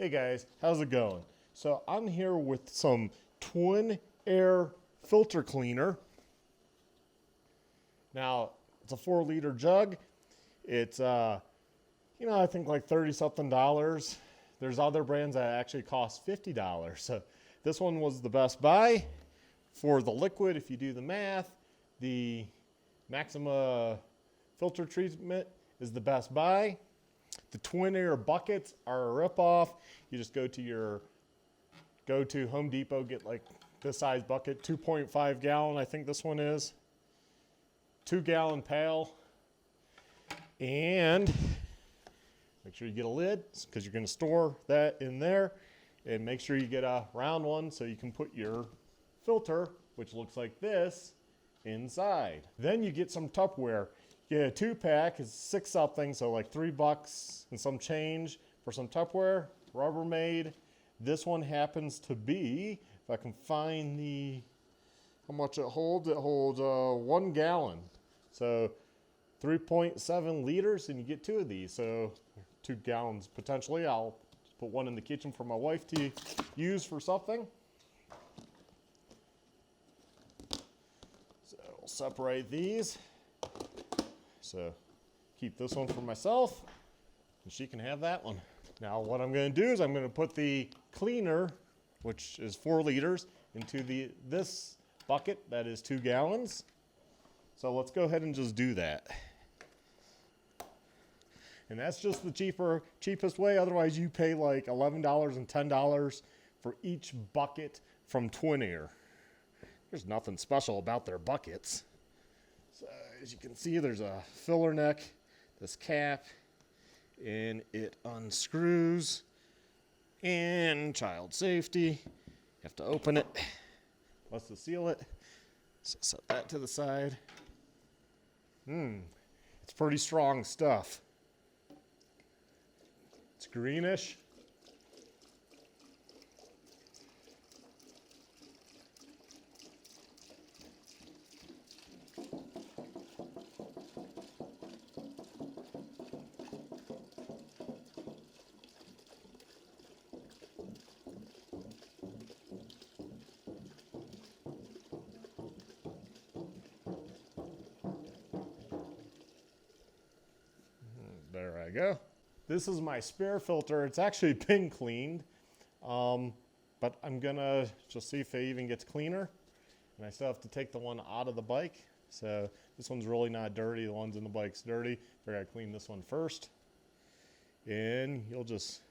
Hey guys, how's it going? So I'm here with some twin air filter cleaner. Now, it's a 4-liter jug. It's, I think like 30 something dollars. There's other brands that actually cost $50. So this one was the best buy for the liquid. If you do the math, the Maxima filter treatment is the best buy. The twin air buckets are a ripoff. You just go to Home Depot, get like this size bucket, 2.5 gallon, I think this one is. 2-gallon pail. And make sure you get a lid because you're going to store that in there. And make sure you get a round one so you can put your filter, which looks like this, inside. Then you get some Tupperware. Yeah, a 2-pack is 6 something, so like $3 and some change for some Tupperware, Rubbermaid. This one happens to be, if I can find how much it holds 1 gallon. So 3.7 liters, and you get 2 of these. So 2 gallons potentially. I'll put one in the kitchen for my wife to use for something. So we'll separate these. So keep this one for myself, and she can have that one. Now what I'm going to do is I'm going to put the cleaner, which is 4 liters, into this bucket that is 2 gallons. So let's go ahead and just do that. And that's just the cheapest way. Otherwise you pay like $11 and $10 for each bucket from Twin Air. There's nothing special about their buckets. So as you can see, there's a filler neck, this cap, and it unscrews. And child safety, you have to open it, let's seal it. So set that to the side. It's pretty strong stuff. It's greenish. There I go. This is my spare filter. It's actually been cleaned, but I'm gonna just see if it even gets cleaner. And I still have to take the one out of the bike. So this one's really not dirty. The one's in the bike's dirty. I gotta clean this one first. And you'll just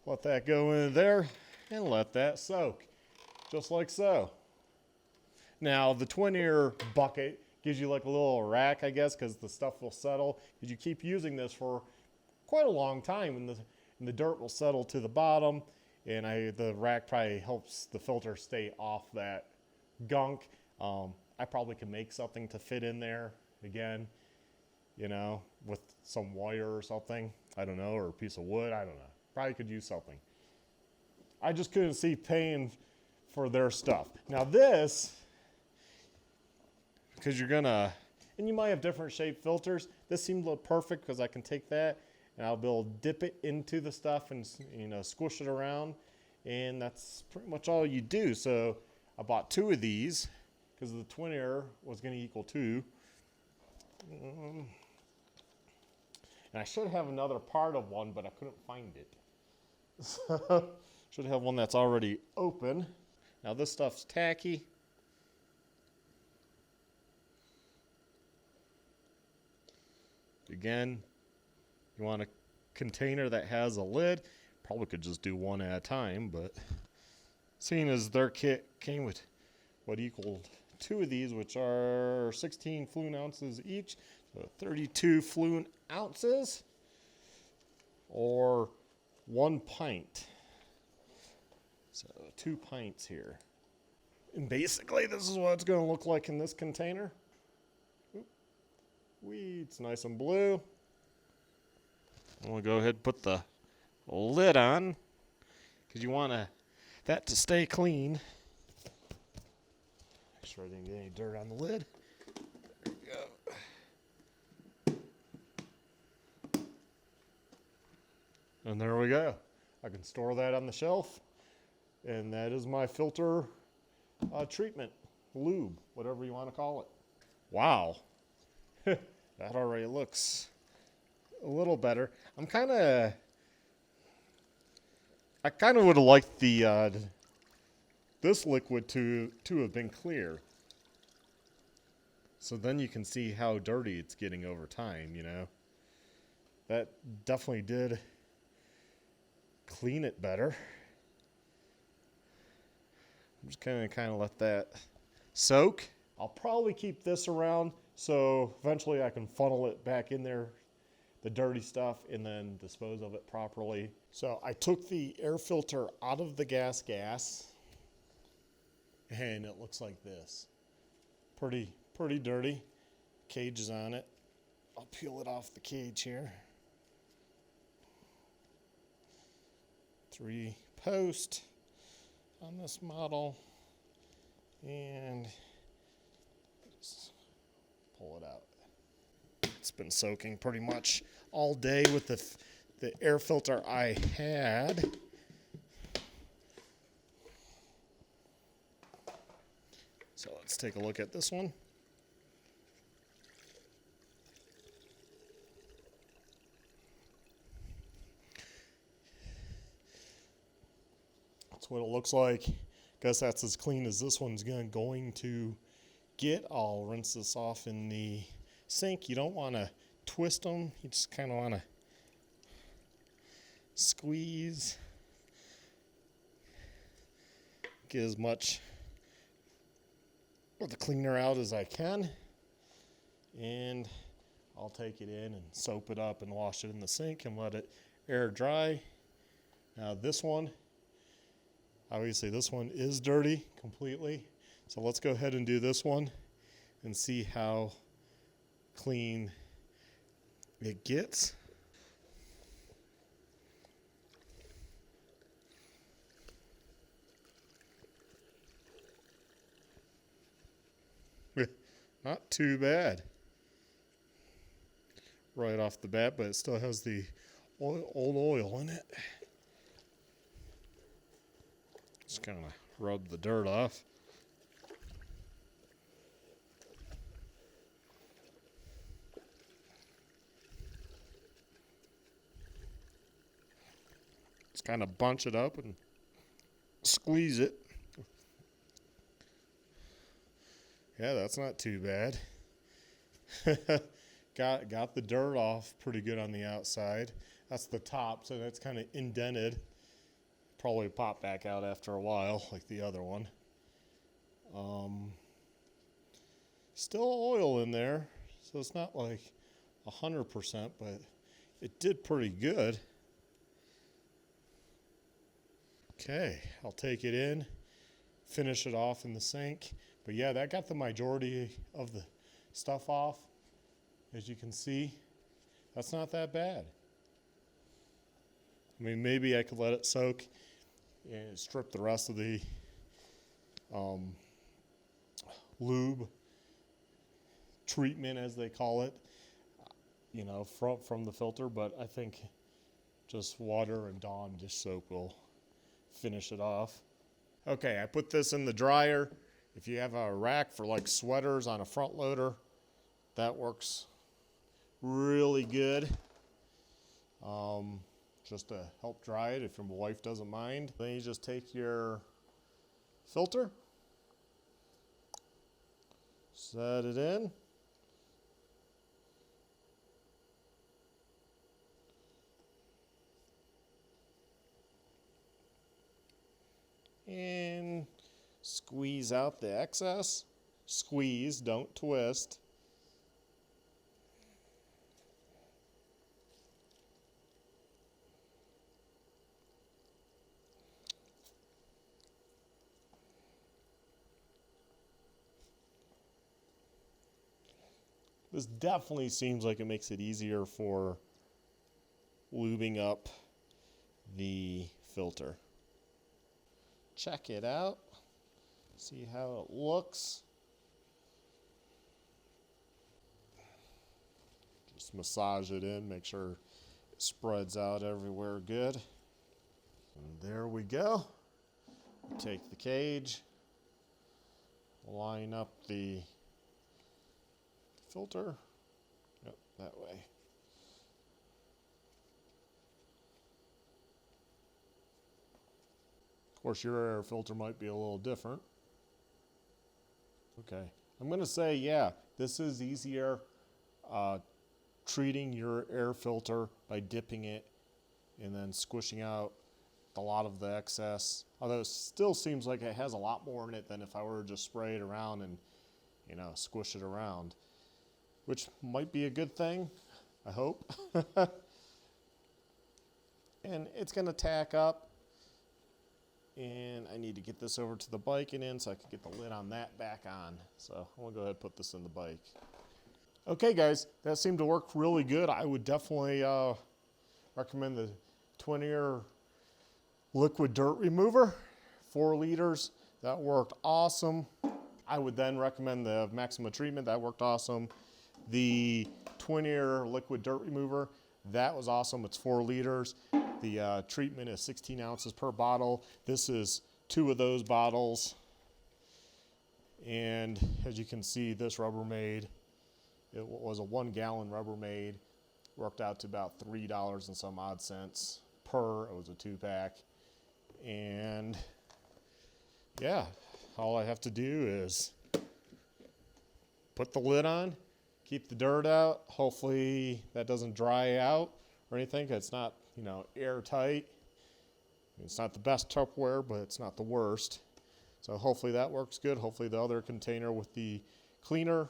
let that go in there and let that soak, just like so. Now the Twin Air bucket gives you like a little rack, I guess, because the stuff will settle. Because you keep using this for quite a long time, and the dirt will settle to the bottom. And the rack probably helps the filter stay off that gunk. I probably could make something to fit in there again, with some wire or something. I don't know, or a piece of wood. I don't know. Probably could use something. I just couldn't see paying for their stuff. Now this, because and you might have different shaped filters. This seemed to look perfect because I can take that and I'll be able to dip it into the stuff and squish it around, and that's pretty much all you do. So I bought 2 of these because the Twin Air was going to equal 2. And I should have another part of one, but I couldn't find it. So should have one that's already open. Now this stuff's tacky. Again, you want a container that has a lid. Probably could just do one at a time, but seeing as their kit came with what equaled 2 of these, which are 16 fluid ounces each, so 32 fluid ounces, or 1 pint. So 2 pints here. And basically this is what it's going to look like in this container. It's nice and blue. I'm going to go ahead and put the lid on because you want that to stay clean. Make sure I didn't get any dirt on the lid. There we go. And there we go. I can store that on the shelf. And that is my filter treatment, lube, whatever you want to call it. Wow, that already looks a little better. I kind of would have liked the this liquid to have been clear. So then you can see how dirty it's getting over time, you know. That definitely did clean it better. I'm just kind of let that soak. I'll probably keep this around so eventually I can funnel it back in there, the dirty stuff, and then dispose of it properly. So I took the air filter out of the gas, and it looks like this. Pretty dirty. Cage is on it. I'll peel it off the cage here. 3 post on this model, and just pull it out. It's been soaking pretty much all day with the air filter I had. So let's take a look at this one. That's what it looks like. Guess that's as clean as this one's going to get. I'll rinse this off in the sink. You don't want to twist them. You just kind of want to squeeze. Get as much of the cleaner out as I can. And I'll take it in and soap it up and wash it in the sink and let it air dry. Now this one, obviously this one is dirty completely. So let's go ahead and do this one and see how clean it gets. Not too bad right off the bat, but it still has the old oil in it. Just kind of rub the dirt off. Just kind of bunch it up and squeeze it. Yeah, that's not too bad. Got the dirt off pretty good on the outside. That's the top, so that's kind of indented. Probably pop back out after a while, like the other one. Still oil in there, so it's not like 100%, but it did pretty good. Okay, I'll take it in, finish it off in the sink. But yeah, that got the majority of the stuff off. As you can see, that's not that bad. I mean, maybe I could let it soak and strip the rest of the lube treatment, as they call it, you know, from the filter. But I think just water and Dawn dish soap will finish it off. Okay, I put this in the dryer. If you have a rack for like sweaters on a front loader, that works really good. Just to help dry it if your wife doesn't mind. Then you just take your filter, set it in, and squeeze out the excess. Squeeze, don't twist. This definitely seems like it makes it easier for lubing up the filter. Check it out. See how it looks. Just massage it in, make sure it spreads out everywhere good. And there we go. Take the cage, line up the filter. Yep, that way. Of course, your air filter might be a little different. Okay, I'm going to say, yeah, this is easier treating your air filter by dipping it and then squishing out a lot of the excess. Although it still seems like it has a lot more in it than if I were to just spray it around and, you know, squish it around, which might be a good thing, I hope. And it's going to tack up. And I need to get this over to the bike and in so I can get the lid on that back on. So I'm gonna go ahead and put this in the bike. Okay guys, that seemed to work really good. I would definitely recommend the Twin Air liquid dirt remover, 4 liters. That worked awesome. I would then recommend the Maxima treatment. That worked awesome. The Twin Air liquid dirt remover, that was awesome. It's 4 liters. The treatment is 16 ounces per bottle. This is 2 of those bottles. And as you can see, this Rubbermaid, it was a 1 gallon Rubbermaid. Worked out to about $3 and some odd cents per. It was a 2-pack. And yeah, all I have to do is put the lid on, keep the dirt out. Hopefully that doesn't dry out or anything. It's not, you know, airtight. It's not the best Tupperware, but it's not the worst. So hopefully that works good. Hopefully the other container with the cleaner,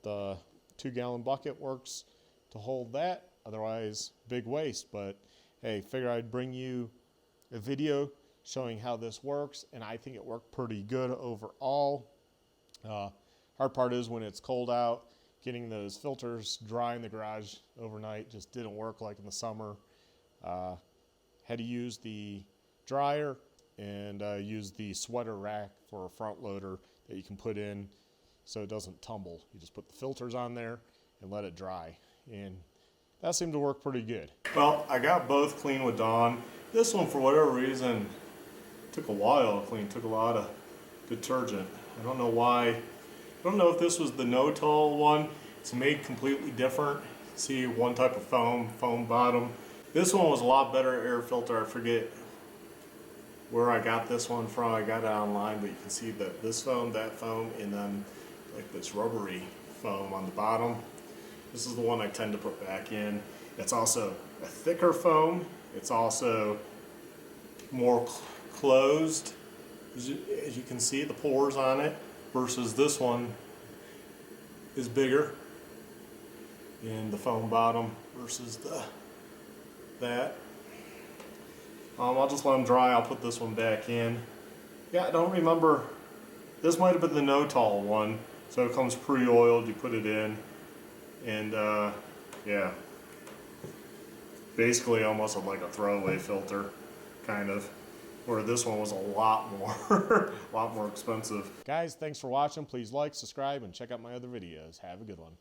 the 2-gallon bucket, works to hold that. Otherwise, big waste. But hey, figure I'd bring you a video showing how this works, and I think it worked pretty good overall. Hard part is when it's cold out, getting those filters dry in the garage overnight just didn't work like in the summer. Had to use the dryer and use the sweater rack for a front loader that you can put in so it doesn't tumble. You just put the filters on there and let it dry, and that seemed to work pretty good. Well, I got both clean with Dawn. This one, for whatever reason, took a while to clean. Took a lot of detergent. I don't know why. I don't know if this was the no-tol one. It's made completely different. See, one type of foam bottom. This one was a lot better air filter. I forget where I got this one from. I got it online, but you can see that this foam, that foam, and then like this rubbery foam on the bottom. This is the one I tend to put back in. It's also a thicker foam. It's also more closed, as you can see the pores on it, versus this one is bigger in the foam bottom versus that. I'll just let them dry. I'll put this one back in. Yeah, I don't remember. This might have been the no-tol one. So it comes pre-oiled. You put it in, and yeah, basically almost like a throwaway filter, kind of. Where this one was a lot more, a lot more expensive. Guys, thanks for watching. Please like, subscribe, and check out my other videos. Have a good one.